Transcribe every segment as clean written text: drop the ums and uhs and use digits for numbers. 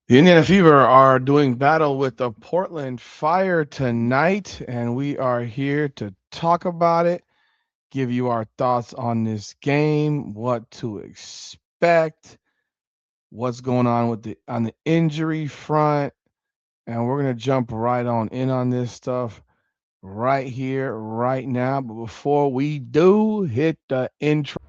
The Indiana Fever are doing battle with the Portland Fire tonight, and we are here to talk about it, give you our thoughts on this game, what to expect, what's going on with the injury front, and we're gonna jump right on in on this stuff right here, right now. But before we do, hit the intro.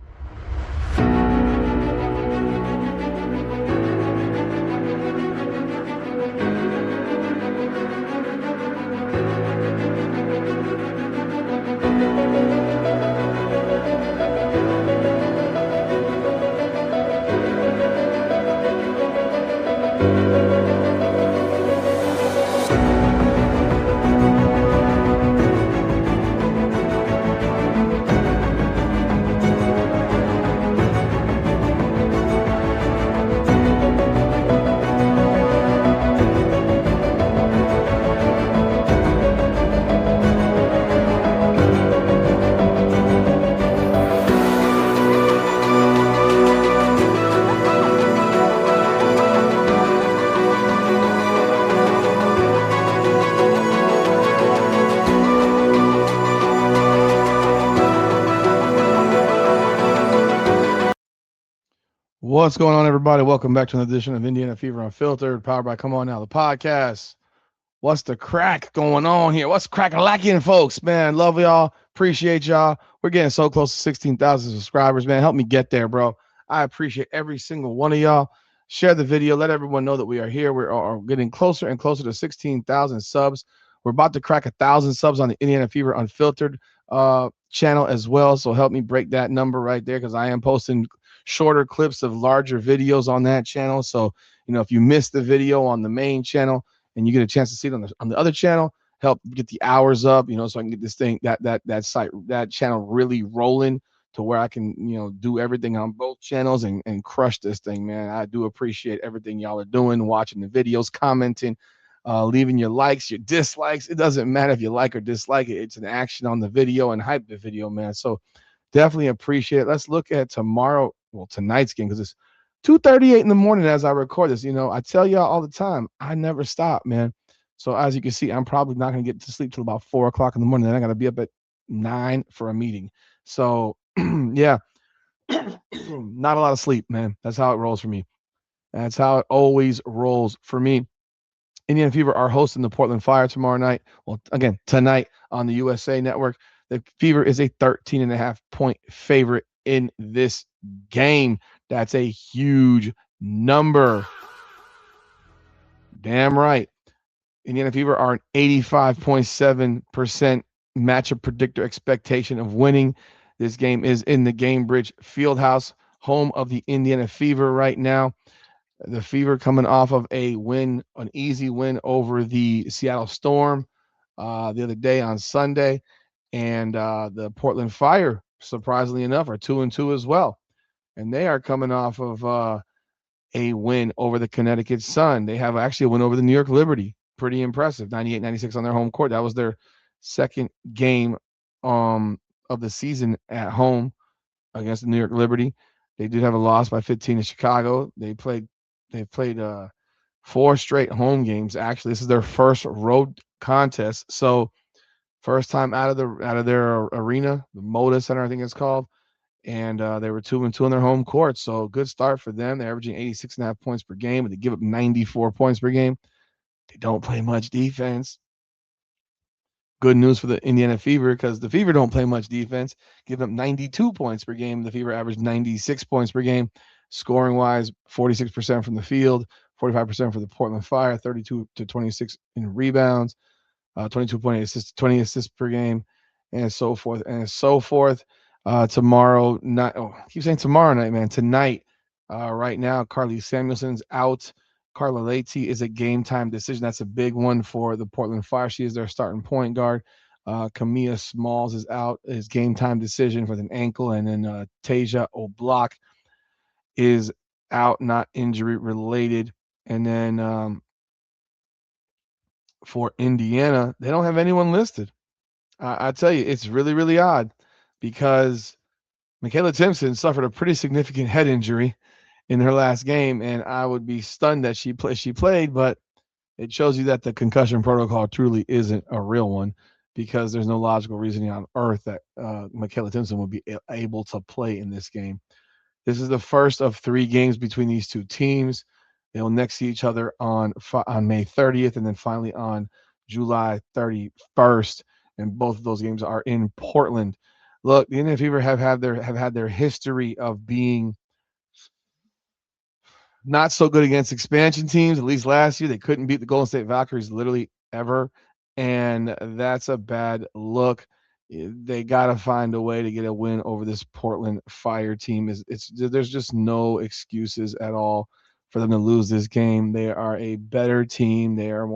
What's going on, everybody? Welcome back to an edition of Indiana Fever Unfiltered, powered by Come On Now, the podcast. What's the crack going on here? What's cracking lacking, folks? Man, love y'all. Appreciate y'all. We're getting so close to 16,000 subscribers, man. Help me get there, bro. I appreciate every single one of y'all. Share the video. Let everyone know that we are here. We are getting closer and closer to 16,000 subs. We're about to crack 1,000 subs on the Indiana Fever Unfiltered channel as well. So help me break that number right there, because I am posting shorter clips of larger videos on that channel. So, if you missed the video on the main channel, and you get a chance to see it on the other channel, help get the hours up, so I can get this thing that channel really rolling to where I can, do everything on both channels and crush this thing, man. I do appreciate everything y'all are doing, watching the videos, commenting, leaving your likes, your dislikes. It doesn't matter if you like or dislike it. It's an action on the video and hype the video, man. So definitely appreciate it. Let's look at tonight's game, because it's 2:38 in the morning as I record this. I tell y'all all the time, I never stop, man. So as you can see, I'm probably not gonna get to sleep till about 4 o'clock in the morning. Then I gotta be up at 9 for a meeting. So yeah, not a lot of sleep, man. That's how it rolls for me. That's how it always rolls for me. Indiana Fever are hosting the Portland Fire tomorrow night. Well, again, tonight on the USA Network. The Fever is a 13.5 point favorite in this game. That's a huge number. Damn right. Indiana Fever are an 85.7% matchup predictor expectation of winning. This game is in the Gamebridge Fieldhouse, home of the Indiana Fever right now. The Fever coming off of an easy win over the Seattle Storm the other day on Sunday. And the Portland Fire, surprisingly enough, are 2-2 as well. And they are coming off of a win over the Connecticut Sun. They have actually a win over the New York Liberty. Pretty impressive. 98-96 on their home court. That was their second game of the season at home against the New York Liberty. They did have a loss by 15 in Chicago. They played 4 straight home games. Actually, this is their first road contest. So first time out of their arena, the Moda Center, I think it's called. And they were 2-2 on their home court. So good start for them. They're averaging 86.5 points per game, but they give up 94 points per game. They don't play much defense. Good news for the Indiana Fever, because the Fever don't play much defense, give up 92 points per game. The Fever averaged 96 points per game. Scoring wise, 46% from the field, 45% for the Portland Fire, 32 to 26 in rebounds, 22.8 assists, 20 assists per game, and so forth and so forth. Tomorrow night, I keep saying tomorrow night, man. Tonight, right now, Carly Samuelson's out. Carla Leite is a game time decision. That's a big one for the Portland Fire. She is their starting point guard. Camilla Smalls is out. Is game time decision with an ankle, and then Tasia Oblak is out, not injury related. And then for Indiana, they don't have anyone listed. I tell you, it's really, really odd, because Michaela Timpson suffered a pretty significant head injury, in her last game, and I would be stunned that she played, but it shows you that the concussion protocol truly isn't a real one because there's no logical reasoning on earth that Michaela Timpson would be able to play in this game. This is the first of 3 games between these two teams. They'll next see each other on May 30th and then finally on July 31st. And both of those games are in Portland. Look, the Indiana Fever have had their history of being not so good against expansion teams. At least last year, they couldn't beat the Golden State Valkyries literally ever, and that's a bad look. They got to find a way to get a win over this Portland Fire team. It's there's just no excuses at all for them to lose this game. They are a better team. They are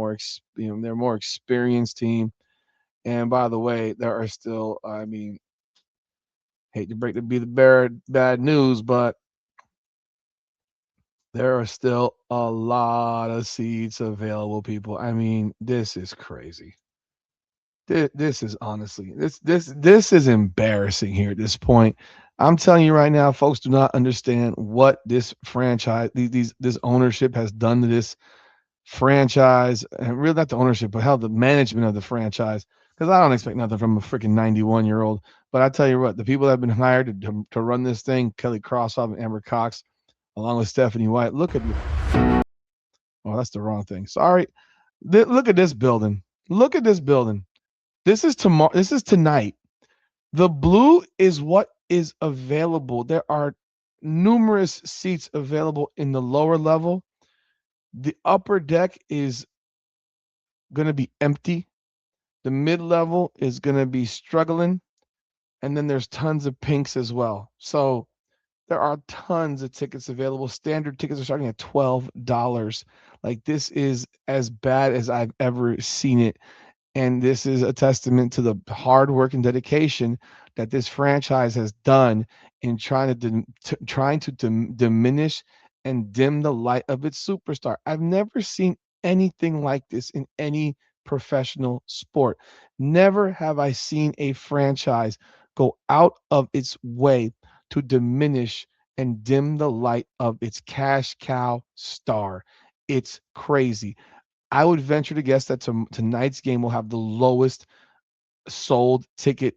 they're a more experienced team. And by the way, there are still, I mean, hate to break to be the bad news, but there are still a lot of seats available, people. I mean, this is crazy. This is honestly this is embarrassing here at this point. I'm telling you right now, folks do not understand what this franchise, this ownership has done to this franchise, and really not the ownership, but how the management of the franchise. Because I don't expect nothing from a freaking 91-year-old. But I tell you what, the people that have been hired to run this thing, Kelly Krossoff and Amber Cox, along with Stephanie White. Oh, that's the wrong thing. Sorry. Look at this building. Look at this building. This is tomorrow. This is tonight. The blue is what is available. There are numerous seats available in the lower level. The upper deck is going to be empty. The mid level is going to be struggling. And then there's tons of pinks as well. So there are tons of tickets available. Standard tickets are starting at $12. Like, this is as bad as I've ever seen it. And this is a testament to the hard work and dedication that this franchise has done in trying to diminish and dim the light of its superstar. I've never seen anything like this in any professional sport. Never have I seen a franchise go out of its way to diminish and dim the light of its cash cow star. It's crazy. I would venture to guess that tonight's game will have the lowest sold ticket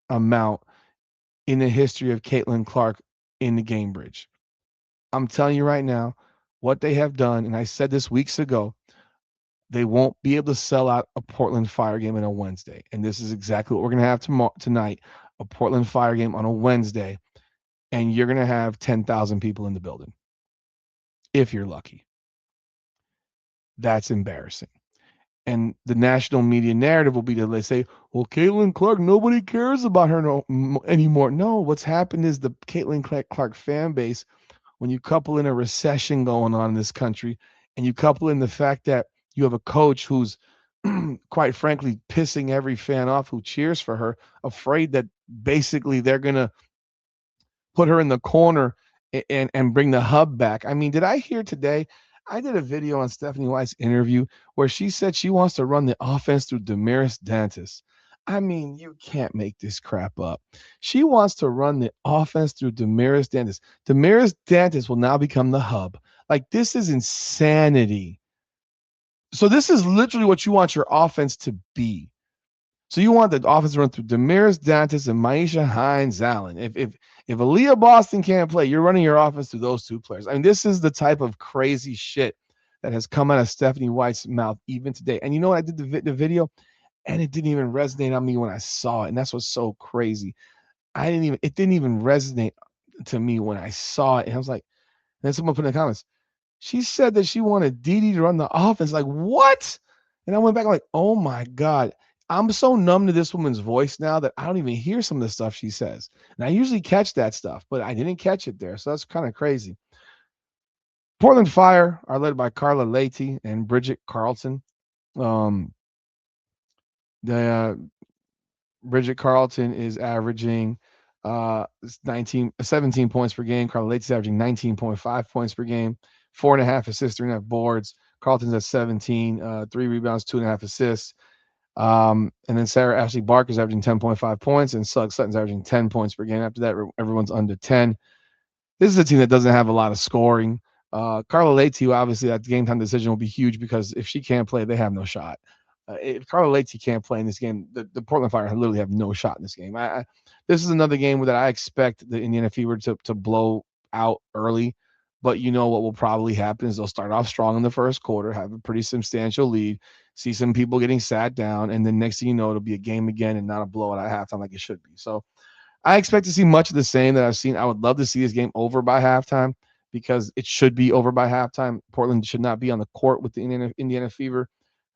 amount in the history of Caitlin Clark in the Game Bridge. I'm telling you right now, what they have done, and I said this weeks ago, they won't be able to sell out a Portland Fire game on a Wednesday. And this is exactly what we're going to have tonight, a Portland Fire game on a Wednesday, and you're going to have 10,000 people in the building, if you're lucky. That's embarrassing. And the national media narrative will be that they say, well, Caitlin Clark, nobody cares about her anymore. No, what's happened is the Caitlin Clark fan base, when you couple in a recession going on in this country, and you couple in the fact that you have a coach who's quite frankly pissing every fan off who cheers for her, afraid that basically they're going to put her in the corner and bring the hub back. I mean, did I hear today? I did a video on Stephanie White's interview where she said she wants to run the offense through Damiris Dantas. I mean, you can't make this crap up. She wants to run the offense through Damiris Dantas. Damiris Dantas will now become the hub. Like, this is insanity. So this is literally what you want your offense to be. So you want the offense to run through Damiris Dantas and Maisha Hines Allen. If Aliyah Boston can't play, you're running your offense through those two players. I mean, this is the type of crazy shit that has come out of Stephanie White's mouth even today. And you know what? I did the video, and it didn't even resonate on me when I saw it. And that's what's so crazy. It didn't even resonate to me when I saw it. And I was like, and then someone put in the comments, she said that she wanted Didi to run the offense. Like, what? And I went back like, oh my God. I'm so numb to this woman's voice now that I don't even hear some of the stuff she says. And I usually catch that stuff, but I didn't catch it there. So that's kind of crazy. Portland Fire are led by Carla Leite and Bridget Carlton. Um, the Bridget Carlton is averaging 17 points per game. Carla Leite is averaging 19.5 points per game, 4.5 assists, 3.5 boards. Carlton's at 17, 3 rebounds, 2.5 assists. And then Sarah Ashley Barker's averaging 10.5 points, and Sugg Sutton's averaging 10 points per game. After that, everyone's under 10. This is a team that doesn't have a lot of scoring. Carla Leite, obviously, that game time decision will be huge because if she can't play, they have no shot. If Carla Leite can't play in this game, the Portland Fire literally have no shot in this game. This is another game that I expect the Indiana Fever to blow out early. But you know what will probably happen is they'll start off strong in the first quarter, have a pretty substantial lead, see some people getting sat down, and then next thing you know, it'll be a game again and not a blowout at halftime like it should be. So I expect to see much of the same that I've seen. I would love to see this game over by halftime because it should be over by halftime. Portland should not be on the court with the Indiana Fever.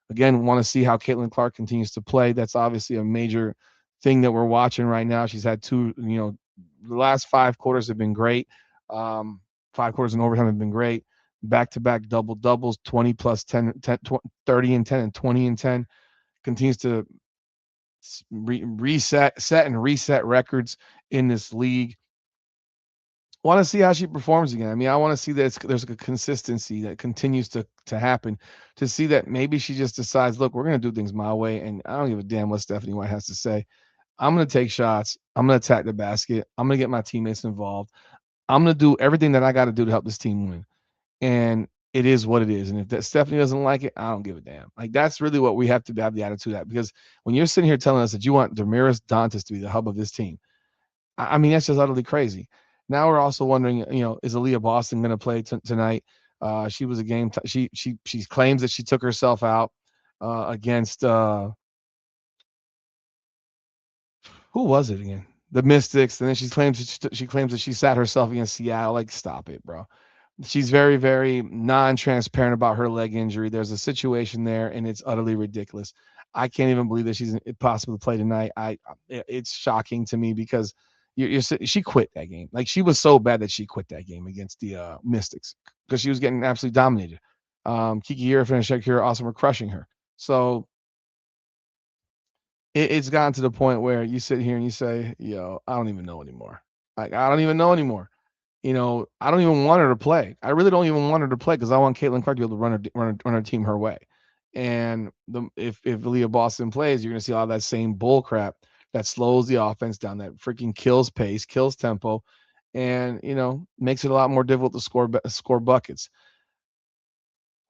Again, want to see how Caitlin Clark continues to play. That's obviously a major thing that we're watching right now. She's had the last 5 quarters have been great. 5 quarters in overtime have been great. Back-to-back double doubles, 20 plus 30 and 10 and 20 and 10. Continues to set and reset records in this league. Want to see how she performs again. I mean, I want to see that there's a consistency that continues to happen. To see that maybe she just decides, look, we're going to do things my way, and I don't give a damn what Stephanie White has to say. I'm going to take shots. I'm going to attack the basket. I'm going to get my teammates involved. I'm going to do everything that I got to do to help this team win. And it is what it is. And if that Stephanie doesn't like it, I don't give a damn. Like that's really what we have to have the attitude at. Because when you're sitting here telling us that you want Damiris Dantas to be the hub of this team, I mean that's just utterly crazy. Now we're also wondering, is Aliyah Boston going to play tonight? She was a game. She claims that she took herself out against who was it again? The Mystics, and then she claims that she sat herself against Seattle. Like, stop it, bro. She's very, very non-transparent about her leg injury. There's a situation there, and it's utterly ridiculous. I can't even believe that she's possible to play tonight. It's shocking to me because she quit that game. Like she was so bad that she quit that game against the Mystics because she was getting absolutely dominated. Kiki Ira and Shakira Awesome were crushing her. So it's gotten to the point where you sit here and you say, "Yo, I don't even know anymore. Like I don't even know anymore." I don't even want her to play. I really don't even want her to play because I want Caitlin Clark to be able to run her team her way. And if Leah Boston plays, you're going to see all that same bull crap that slows the offense down, that freaking kills pace, kills tempo, and makes it a lot more difficult to score buckets.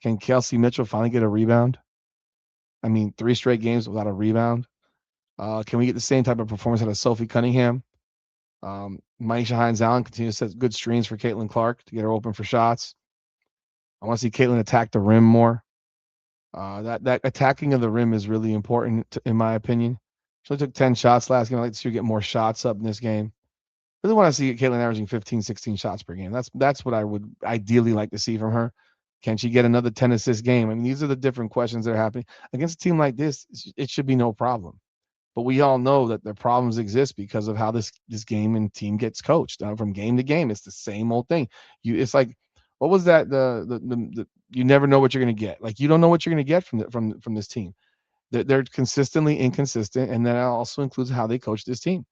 Can Kelsey Mitchell finally get a rebound? I mean, 3 straight games without a rebound. Can we get the same type of performance out of Sophie Cunningham? Maisha Hines Allen continues to set good screens for Caitlin Clark to get her open for shots. I want to see Caitlin attack the rim more. That attacking of the rim is really important, in my opinion. She only took 10 shots last game. I'd like to see her get more shots up in this game. Really want to see Caitlin averaging 15, 16 shots per game. That's what I would ideally like to see from her. Can she get another 10 assist game? I mean, these are the different questions that are happening. Against a team like this, it should be no problem. But we all know that the problems exist because of how this game and team gets coached from game to game. It's the same old thing. It's like, what was that? The you never know what you're going to get. Like you don't know what you're going to get from this team. They're consistently inconsistent, and that also includes how they coach this team.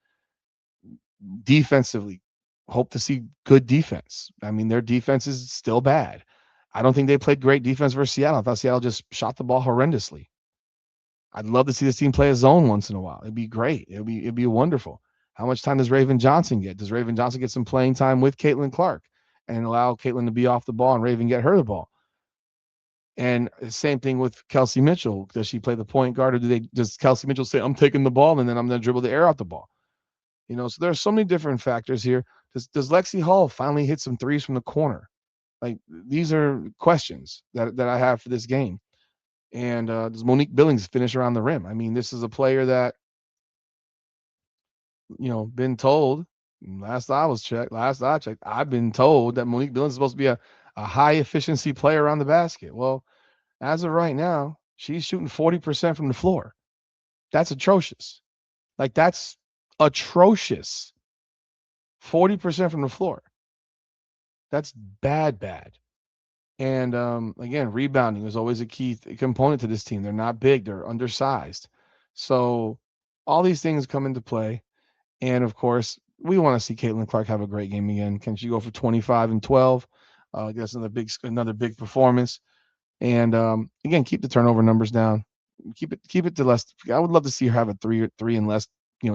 Defensively, hope to see good defense. I mean, their defense is still bad. I don't think they played great defense versus Seattle. I thought Seattle just shot the ball horrendously. I'd love to see this team play a zone once in a while. It'd be great. It'd be wonderful. How much time does Raven Johnson get? Does Raven Johnson get some playing time with Caitlin Clark and allow Caitlin to be off the ball and Raven get her the ball? And same thing with Kelsey Mitchell. Does she play the point guard, or does Kelsey Mitchell say, "I'm taking the ball and then I'm going to dribble the air out the ball"? So there's so many different factors here. Does Lexi Hall finally hit some threes from the corner? Like these are questions that I have for this game. And does Monique Billings finish around the rim? I mean, this is a player that, been told, last I checked, I've been told that Monique Billings is supposed to be a high efficiency player around the basket. Well, as of right now, she's shooting 40% from the floor. That's atrocious. Like, that's atrocious. 40% from the floor. That's bad. And again, rebounding is always a key component to this team. They're not big, they're undersized. So all these things come into play. And of course, we want to see Caitlin Clark have a great game again. Can she go for 25 and 12? That's another big performance. And again, keep the turnover numbers down. Keep it to less. I would love to see her have a three and less,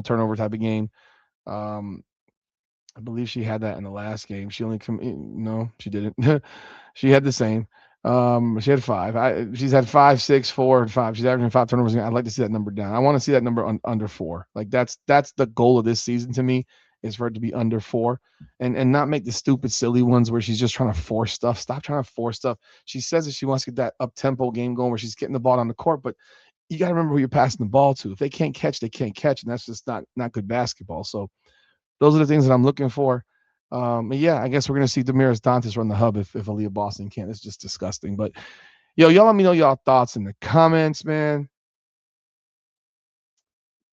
turnover type of game. I believe she had that in the last game. She only no, she didn't. She had the same. She had five. She's had 5, 6, 4, and 5. She's averaging 5 turnovers. I'd like to see that number down. I want to see that number under 4. Like that's the goal of this season to me is for it to be under 4, and not make the stupid, silly ones where she's just trying to force stuff. Stop trying to force stuff. She says that she wants to get that up tempo game going where she's getting the ball on the court, but you got to remember who you're passing the ball to. If they can't catch, they can't catch, and that's just not good basketball. So those are the things that I'm looking for. Yeah, I guess we're gonna see Damiris Dantas run the hub if Aliyah Boston can't. It's just disgusting. But yo, y'all let me know y'all thoughts in the comments, man.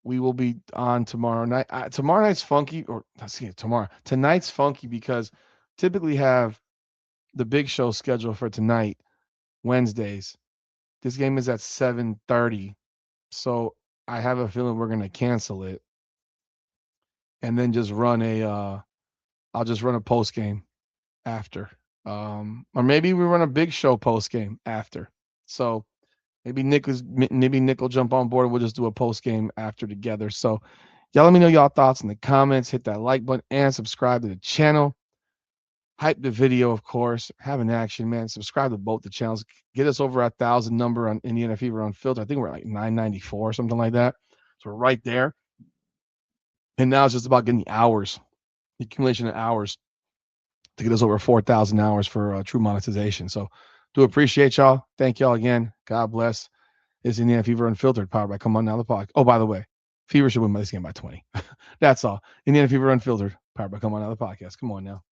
We will be on tomorrow night. Tomorrow night's funky, or let's see, tomorrow. Tonight's funky because typically have the big show scheduled for tonight, Wednesdays. This game is at 7:30, so I have a feeling we're gonna cancel it and then just run I'll just run a post game after. Or maybe we run a big show post game after. So maybe Nick will jump on board and we'll just do a post game after together. So y'all let me know y'all thoughts in the comments. Hit that like button and subscribe to the channel. Hype the video, of course. Have an action, man. Subscribe to both the channels. Get us over 1,000 number on Indiana Fever Unfiltered. I think we're at like 994 or something like that. So we're right there. And now it's just about getting the hours, the accumulation of hours to get us over 4,000 hours for true monetization. So do appreciate y'all. Thank y'all again. God bless. It's Indiana Fever Unfiltered, powered by Come On Now the podcast. Oh, by the way, Fever should win this game by 20. That's all. Indiana Fever Unfiltered, powered by Come On Now the podcast. Come on now.